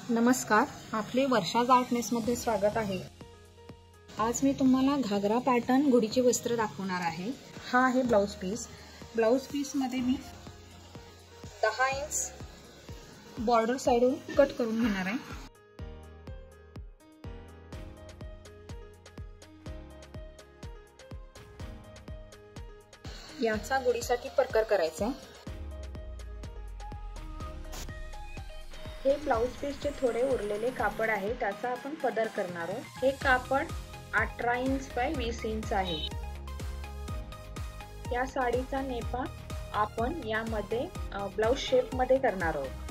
नमस्कार, आपले वर्षाज आर्टनेसमध्ये स्वागत आहे। आज मी तुम्हाला घागरा पॅटर्न गुढीचे वस्त्र दाखवणार आहे। हा आहे ब्लाउज पीस। ब्लाउज पीस मध्ये मी 10 इंच बॉर्डर साइडून कट करून घेणार आहे। याचा गुढीसाठी परकर करायचा आहे। हे ब्लाउज पीसचे थोडे उरलेले कापड आहे, त्याचा आपण पदर करणार आहोत। हे कापड 18 इंच बाय 20 इंच आहे। या साडीचा नेपा आपण यामध्ये ब्लाउज शेप मध्ये करणार आहोत।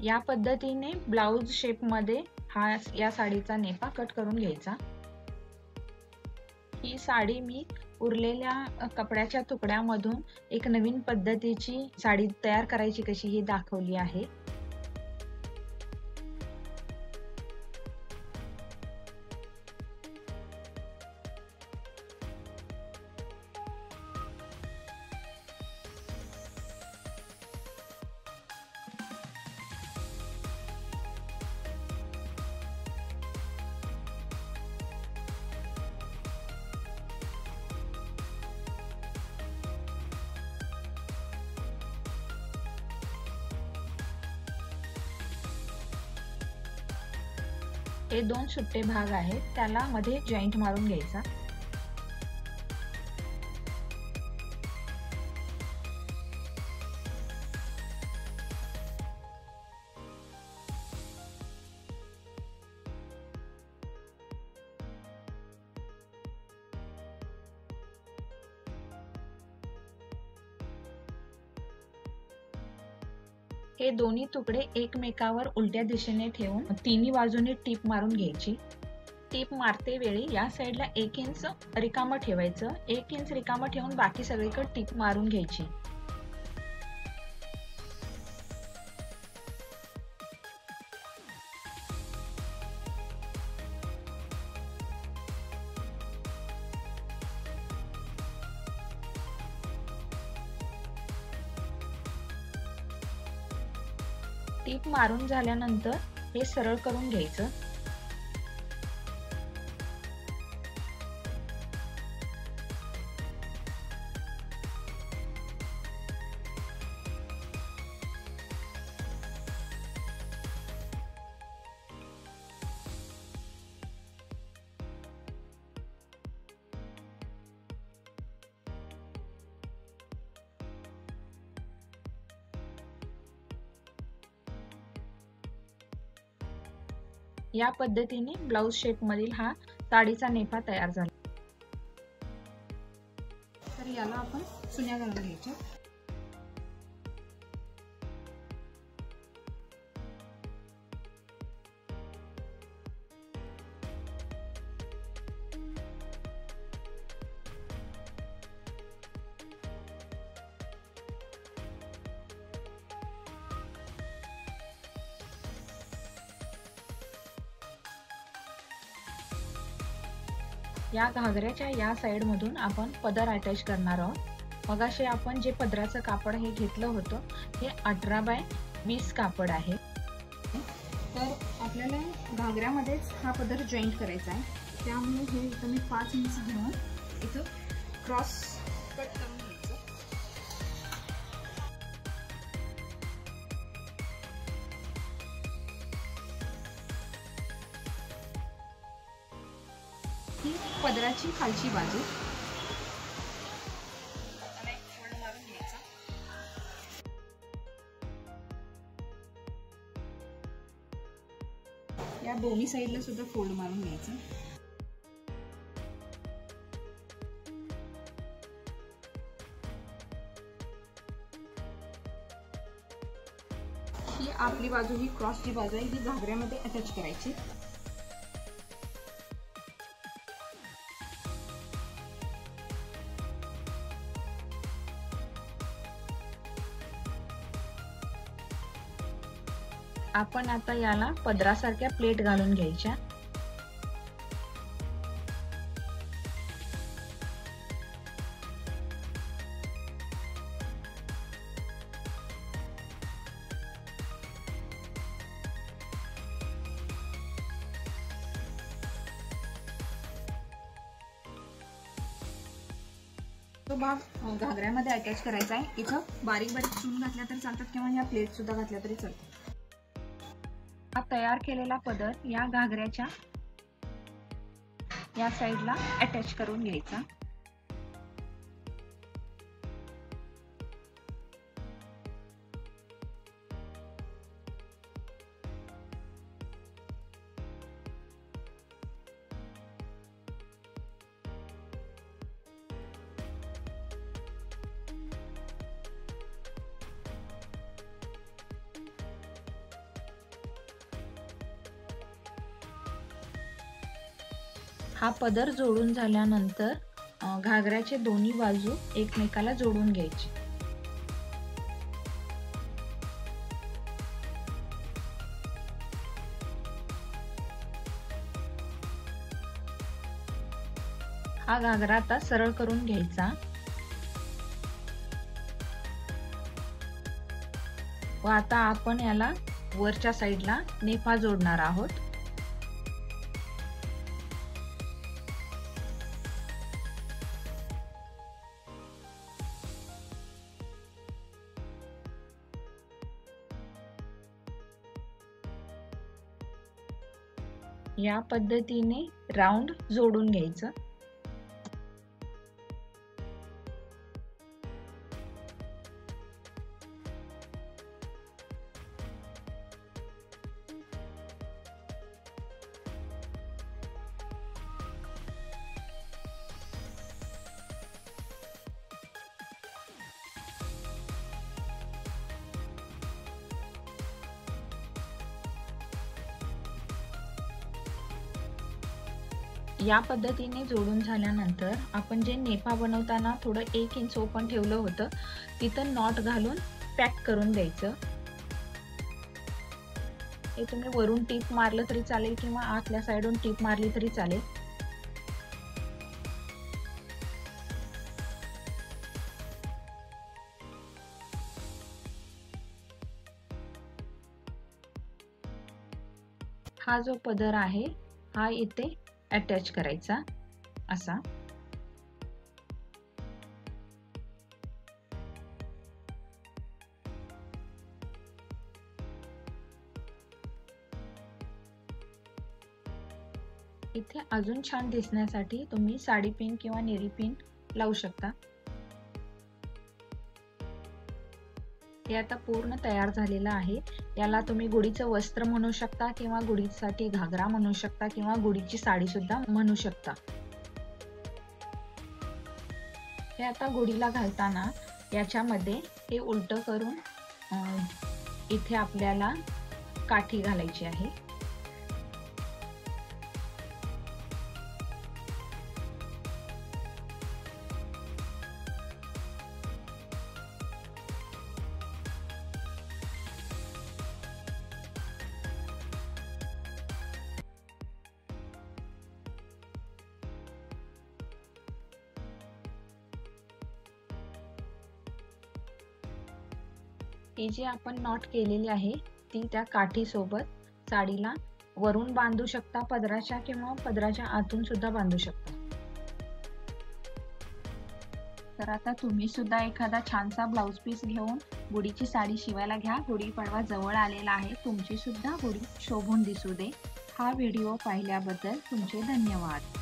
या पद्धतीने ब्लाउज शेप मध्ये या साडीचा नेपा कट करून घ्यायचा। ही साडी मी उरलेल्या कपड्याच्या तुकड्यामधून एक नवीन पद्धतीची साडी तयार करायची कशी ही दाखवली आहे। हे दोन सुट्टे भाग आहेत, त्याला मध्ये जॉईंट मारून घ्यायचा। हे दोन्ही तुकडे एकमेकावर उलट्या दिशेने ठेवून तिन्ही बाजूने टीप मारून घ्यायची। टीप मारते वेळी या साइडला 1 इंच रिकामं ठेवायचं। 1 इंच रिकामं ठेवून बाकी सगळीकडे टीप मारून घ्यायची। टीप मारून झाल्यानंतर हे सरळ करून घ्यायचं। या पद्धतीने ब्लाउज शेप मधील हा साडीचा नेपा तयार झाला। तर याला आपण सुन्या घालून घ्यायच्या। या घागऱ्याच्या या साइड मधून आपण पदर अटॅच करणार आहोत। मगाशी आपण जे पदराचं कापड हे घेतलं होतं हे 18 बाय 20 कापड आहे। तर आपल्याला घागऱ्यामध्येच हा पदर जॉईंट करायचा आहे, त्यामुळे हे इथं मी 5 इंच घेऊन इथं क्रॉस कट करून घ्यायचं। ही पदराची खालची बाजू त्याला एक फोल्ड मारून घ्यायचा। या दोन्ही साइडला सुद्धा फोल्ड मारून घ्यायचं। ही आपली बाजू, ही क्रॉसची बाजू आहे, ही घागऱ्यामध्ये अटॅच करायची. आपण आता याला पदरासारख्या प्लेट घालून घ्यायच्या. तो भाग घागऱ्यामध्ये अटॅच करायचा आहे. इथं बारीक बारीक चून घातल्या तर चालतात किंवा ह्या प्लेट सुद्धा घातल्या तरी चालतात. हा तयार केलेला पदर या घागऱ्याच्या या साईडला अटॅच करून घ्यायचा. हा पदर जोडून झाल्यानंतर घागऱ्याचे दोन्ही बाजू एकमेकाला जोडून घ्यायची. हा घागरा आता सरळ करून घ्यायचा व आता आपण याला वरच्या साईडला नेपा जोडणार आहोत. या पद्धतीने राऊंड जोडून घ्यायचं. या पद्धतीने जोडून झाल्यानंतर आपण जे नेपा बनवताना थोडं 1 इंच ओपन ठेवलं होतं तिथं नॉट घालून पॅक करून द्यायचं. हे तुम्ही वरून टीप मारलं तरी चालेल किंवा आतल्या साईडून टीप मारली तरी चालेल. हा जो पदर आहे हा इथे अटॅच करायचा असा. इथे अजून छान दिसण्यासाठी तुम्ही साडी पिन किंवा नेरी पिन लावू शकता. हे आता पूर्ण तयार झालेलं आहे. याला तुम्ही गुढीचं वस्त्र म्हणू शकता किंवा गुढीसाठी घागरा म्हणू शकता किंवा गुढीची साडी सुद्धा म्हणू शकता. हे आता गुढीला घालताना याच्यामध्ये हे उलट करून इथे आपल्याला काठी घालायची आहे. ही जी आपण नॉट केलेली आहे ती त्या काठी सोबत साडीला वरून बांधू शकता पदराच्या किंवा पदराच्या आतून सुद्धा बांधू शकता. तर आता तुम्ही सुद्धा एखादा छानसा ब्लाउज पीस घेऊन गुढीची साडी शिवायला घ्या. गुढीपाडवा जवळ आलेला आहे. तुमची सुद्धा गुढी शोभून दिसू दे. हा व्हिडिओ पाहिल्याबद्दल तुमचे धन्यवाद.